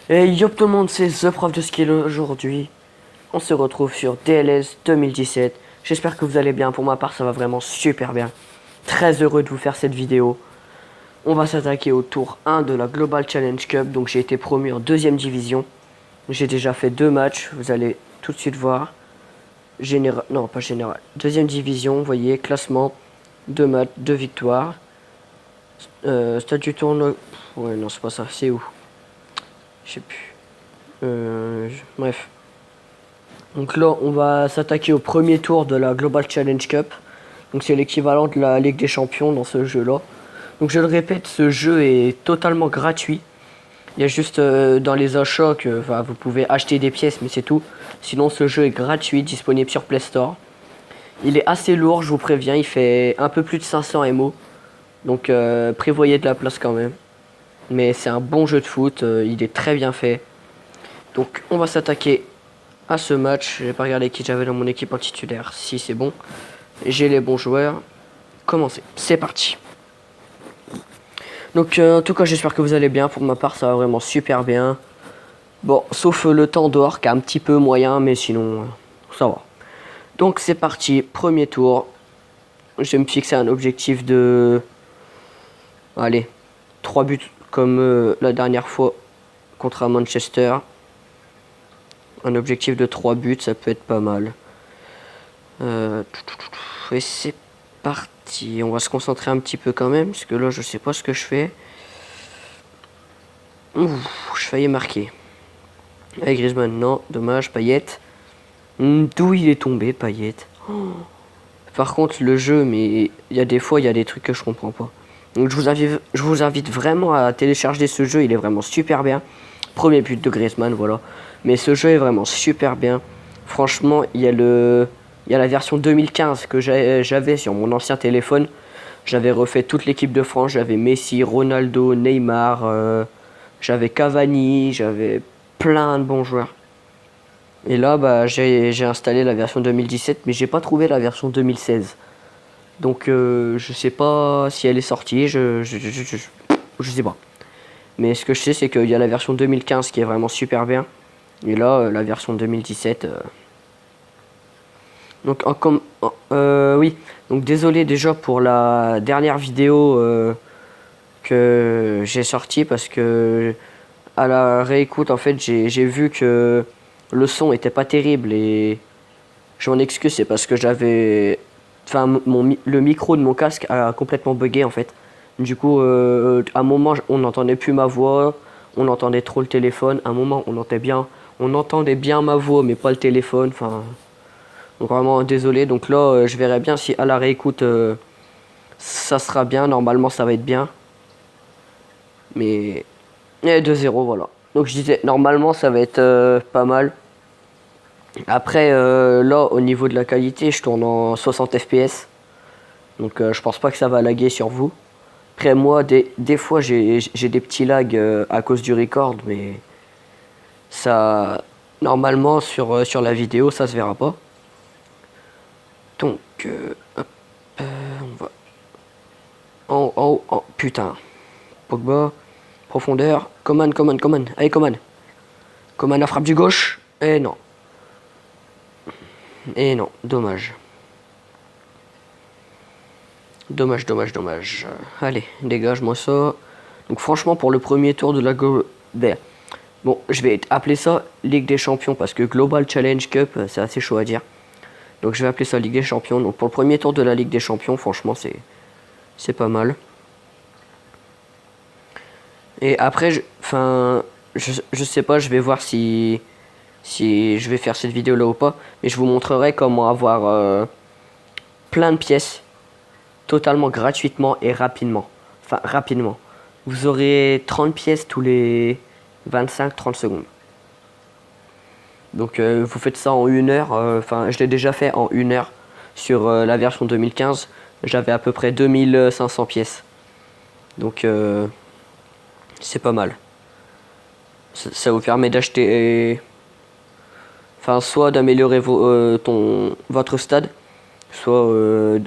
Et yo tout le monde, c'est The Prof de Skill aujourd'hui. On se retrouve sur DLS 2017. J'espère que vous allez bien. Pour ma part, ça va vraiment super bien. Très heureux de vous faire cette vidéo. On va s'attaquer au tour 1 de la Global Challenge Cup. Donc j'ai été promu en deuxième division. J'ai déjà fait 2 matchs. Vous allez tout de suite voir. Général, non pas général. Deuxième division, vous voyez, classement. 2 matchs, 2 victoires. Stade du tournoi. Ouais, non, c'est pas ça. C'est où? Je sais plus. Bref. Donc là, on va s'attaquer au premier tour de la Global Challenge Cup. Donc c'est l'équivalent de la Ligue des Champions dans ce jeu-là. Donc je le répète, ce jeu est totalement gratuit. Il y a juste dans les achats que vous pouvez acheter des pièces, mais c'est tout. Sinon, ce jeu est gratuit, disponible sur Play Store. Il est assez lourd, je vous préviens. Il fait un peu plus de 500 MO. Donc prévoyez de la place quand même. Mais c'est un bon jeu de foot, il est très bien fait. Donc on va s'attaquer à ce match. J'ai pas regardé qui j'avais dans mon équipe en titulaire. Si c'est bon, j'ai les bons joueurs. Commencez, c'est parti. Donc en tout cas j'espère que vous allez bien. Pour ma part ça va vraiment super bien. Bon, sauf le temps dehors qui est un petit peu moyen, mais sinon ça va. Donc c'est parti, premier tour. Je vais me fixer un objectif de... Allez, 3 buts comme la dernière fois contre Manchester. Un objectif de 3 buts, ça peut être pas mal. Et c'est parti. On va se concentrer un petit peu quand même, parce que là, je sais pas ce que je fais. Ouh, je faillis marquer. Avec Griezmann, non, dommage, Payet. D'où il est tombé, Payet. Oh. Par contre, le jeu, mais il y a des fois, il y a des trucs que je comprends pas. Donc je vous invite vraiment à télécharger ce jeu, il est vraiment super bien. Premier but de Griezmann, voilà. Mais ce jeu est vraiment super bien. Franchement, il y a la version 2015 que j'avais sur mon ancien téléphone. J'avais refait toute l'équipe de France. J'avais Messi, Ronaldo, Neymar. J'avais Cavani. J'avais plein de bons joueurs. Et là, bah, j'ai installé la version 2017, mais j'ai pas trouvé la version 2016. Donc, je sais pas si elle est sortie. Je sais pas. Mais ce que je sais, c'est qu'il y a la version 2015 qui est vraiment super bien. Et là, la version 2017. Donc, oui. Donc, désolé déjà pour la dernière vidéo que j'ai sortie parce que à la réécoute, en fait, j'ai vu que le son était pas terrible et je m'en excuse. C'est parce que j'avais, enfin, le micro de mon casque a complètement bugué en fait. Du coup, à un moment, on n'entendait plus ma voix, on entendait trop le téléphone. À un moment, on entendait bien ma voix, mais pas le téléphone. Enfin, donc vraiment désolé. Donc là, je verrai bien si à la réécoute, ça sera bien. Normalement, ça va être bien. Mais 2-0, voilà. Donc je disais, normalement, ça va être pas mal. Après, là, au niveau de la qualité, je tourne en 60 fps. Donc je pense pas que ça va laguer sur vous. Après moi, des fois j'ai des petits lags à cause du record, mais ça, normalement sur la vidéo, ça se verra pas. Donc, hop, on va en haut, putain. Pogba, profondeur, Coman, allez Coman. Coman la frappe du gauche, et non, dommage. Dommage. Allez, dégage-moi ça. Donc franchement, pour le premier tour de la bon, je vais appeler ça Ligue des Champions parce que Global Challenge Cup, c'est assez chaud à dire. Donc je vais appeler ça Ligue des Champions. Donc pour le premier tour de la Ligue des Champions, franchement, c'est pas mal. Et après, je sais pas, je vais voir si je vais faire cette vidéo là ou pas. Mais je vous montrerai comment avoir plein de pièces totalement gratuitement et rapidement. Enfin, rapidement. Vous aurez 30 pièces tous les 25-30 secondes. Donc vous faites ça en 1 heure. Enfin, je l'ai déjà fait en 1 heure sur la version 2015. J'avais à peu près 2500 pièces. Donc c'est pas mal. Ça vous permet d'acheter... Enfin, soit d'améliorer votre stade, soit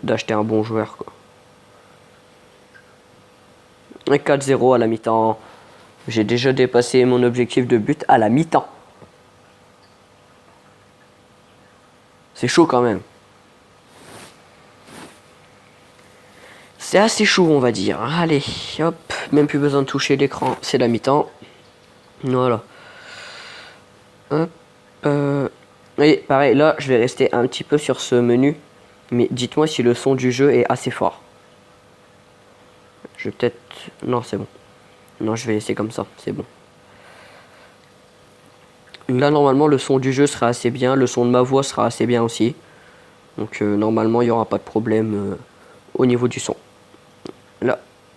d'acheter un bon joueur, quoi. 4-0 à la mi-temps. J'ai déjà dépassé mon objectif de but à la mi-temps. C'est chaud quand même. C'est assez chaud, on va dire. Allez, hop. Même plus besoin de toucher l'écran. C'est la mi-temps. Voilà. Hop. Oui, pareil, là, je vais rester un petit peu sur ce menu. Mais dites-moi si le son du jeu est assez fort. Je vais peut-être... Non, c'est bon. Non, je vais laisser comme ça. C'est bon. Là, normalement, le son du jeu sera assez bien. Le son de ma voix sera assez bien aussi. Donc, normalement, il n'y aura pas de problème au niveau du son.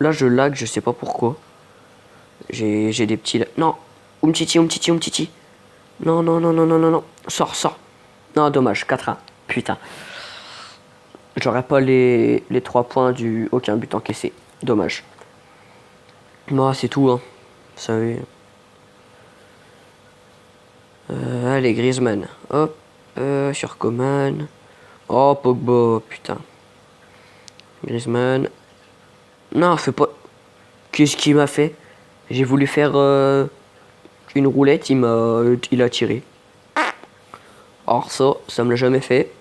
Là, je lag, je sais pas pourquoi. J'ai des petits... Non. Umtiti. Non, non, non, non, non, non, non. Sors. Non, dommage. 4-1. Putain. J'aurais pas les 3 points du aucun but encaissé. Dommage. Moi, c'est tout, hein. Vous savez. Allez, Griezmann. Hop. Sur Coman. Oh, Pogba. Putain. Griezmann. Non, fais pas... Qu'est-ce qu'il m'a fait? J'ai voulu faire une roulette, il a tiré. Or ça me l'a jamais fait.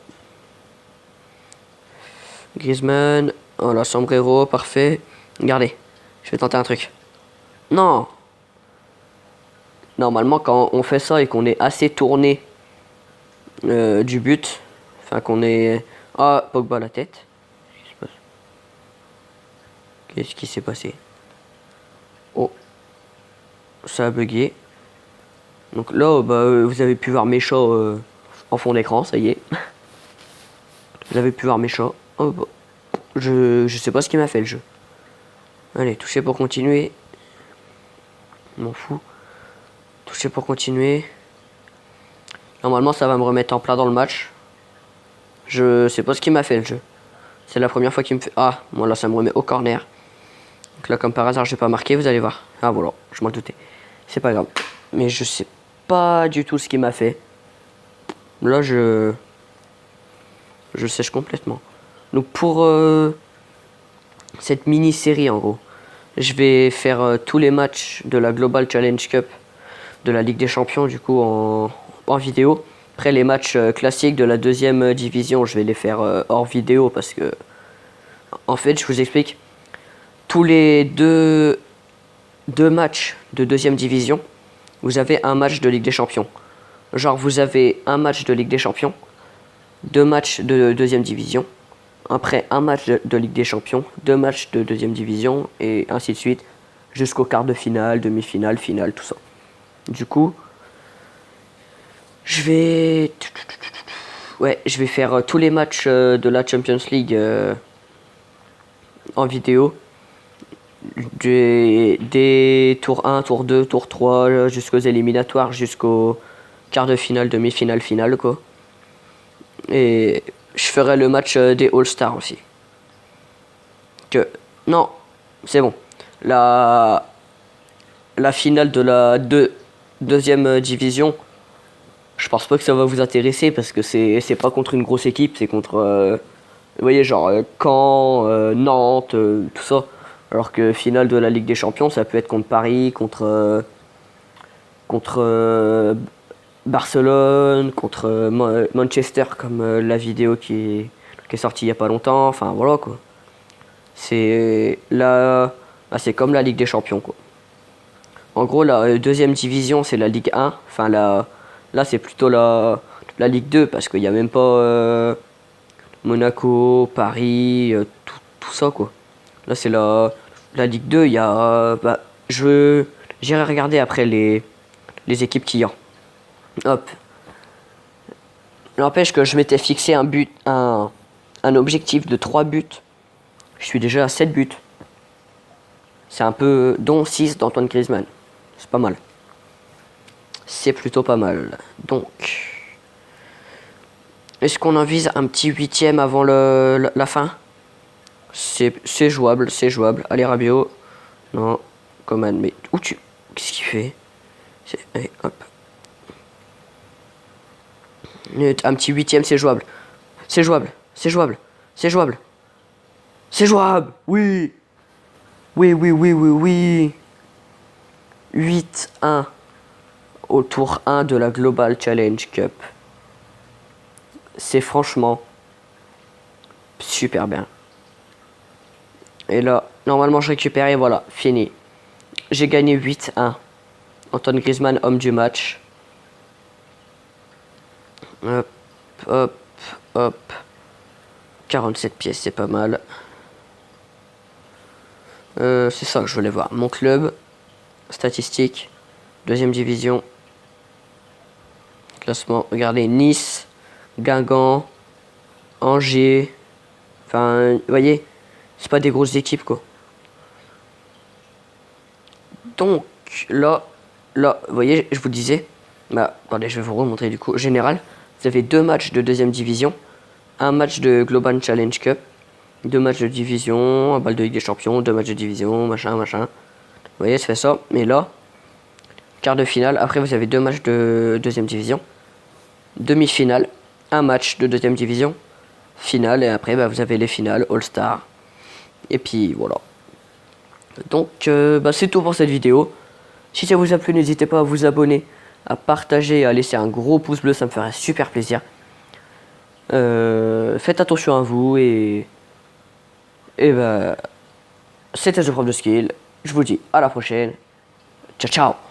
Griezmann, oh là, Sombrero, parfait. Regardez, je vais tenter un truc. Non. Normalement, quand on fait ça et qu'on est assez tourné du but, enfin qu'on est... Ah, Pogba la tête. Qu'est-ce qui s'est passé? Oh, ça a bugué. Donc là, vous avez pu voir mes chats en fond d'écran, ça y est. Vous avez pu voir mes chats. Oh, bah. Je sais pas ce qui m'a fait le jeu. Allez, toucher pour continuer. M'en fous. Toucher pour continuer. Normalement, ça va me remettre en plein dans le match. Je sais pas ce qui m'a fait le jeu. C'est la première fois qu'il me fait... Ah, moi là, ça me remet au corner. Donc là, comme par hasard, j'ai pas marqué, vous allez voir. Ah, voilà, je m'en doutais. C'est pas grave. Mais je sais pas du tout ce qui m'a fait. Là, je sèche complètement. Donc pour cette mini-série, en gros, je vais faire tous les matchs de la Global Challenge Cup de la Ligue des Champions, du coup, en vidéo. Après, les matchs classiques de la deuxième division, je vais les faire hors vidéo parce que, en fait, je vous explique, tous les deux matchs de deuxième division, vous avez un match de Ligue des Champions. Genre, vous avez un match de Ligue des Champions, 2 matchs de deuxième division, après un match de Ligue des Champions, 2 matchs de deuxième division, et ainsi de suite, jusqu'au quart de finale, demi-finale, finale, tout ça. Du coup, je vais faire tous les matchs de la Champions League en vidéo. Des tours 1, tour 2, tour 3, jusqu'aux éliminatoires, jusqu'au quart de finale, demi-finale, finale, quoi. Et je ferai le match des All-Stars aussi. Non, c'est bon. La finale de la deuxième division, je pense pas que ça va vous intéresser parce que c'est pas contre une grosse équipe, c'est contre, vous voyez, genre Caen, Nantes, tout ça. Alors que finale de la Ligue des Champions, ça peut être contre Paris, contre Barcelone, contre Manchester, comme la vidéo qui est sortie il y a pas longtemps. Enfin voilà quoi. C'est là, c'est comme la Ligue des Champions quoi. En gros, la deuxième division, c'est la Ligue 1. Enfin là, c'est plutôt la Ligue 2 parce qu'il n'y a même pas Monaco, Paris, tout ça quoi. Là, c'est la Ligue 2. Il y a, j'irai regarder après les équipes qu'il y a. Hop. N'empêche que je m'étais fixé un objectif de 3 buts. Je suis déjà à 7 buts. C'est un peu, dont 6 d'Antoine Griezmann. C'est pas mal. C'est plutôt pas mal. Donc, est-ce qu'on en vise un petit 8ème avant la fin? C'est jouable, c'est jouable. Allez, Rabiot. Non, Coman, mais où tu... Qu'est-ce qu'il fait? Allez, hop. Un petit 8ème, c'est jouable. C'est jouable, c'est jouable, c'est jouable. C'est jouable, oui. Oui. 8-1 au tour 1 de la Global Challenge Cup. C'est franchement super bien. Et là, normalement je récupère et voilà, fini. J'ai gagné 8-1. Antoine Griezmann, homme du match. Hop, hop, hop. 47 pièces, c'est pas mal. C'est ça que je voulais voir. Mon club, statistiques, deuxième division. Classement, regardez, Nice, Guingamp, Angers. Enfin, vous voyez, c'est pas des grosses équipes, quoi. Donc, là, vous voyez, je vous disais, bah, attendez, je vais vous remontrer du coup. Général, vous avez 2 matchs de deuxième division, un match de Global Challenge Cup, 2 matchs de division, un bal de Ligue des Champions, 2 matchs de division, machin, machin. Vous voyez, ça fait ça. Mais là, quart de finale, après vous avez 2 matchs de deuxième division, demi-finale, un match de deuxième division, finale, et après bah, vous avez les finales, All-Star. Et puis voilà. Donc bah, c'est tout pour cette vidéo. Si ça vous a plu, n'hésitez pas à vous abonner, à partager et à laisser un gros pouce bleu, ça me ferait super plaisir. Faites attention à vous et bah, c'était The Prof de Skill. Je vous dis à la prochaine. Ciao ciao.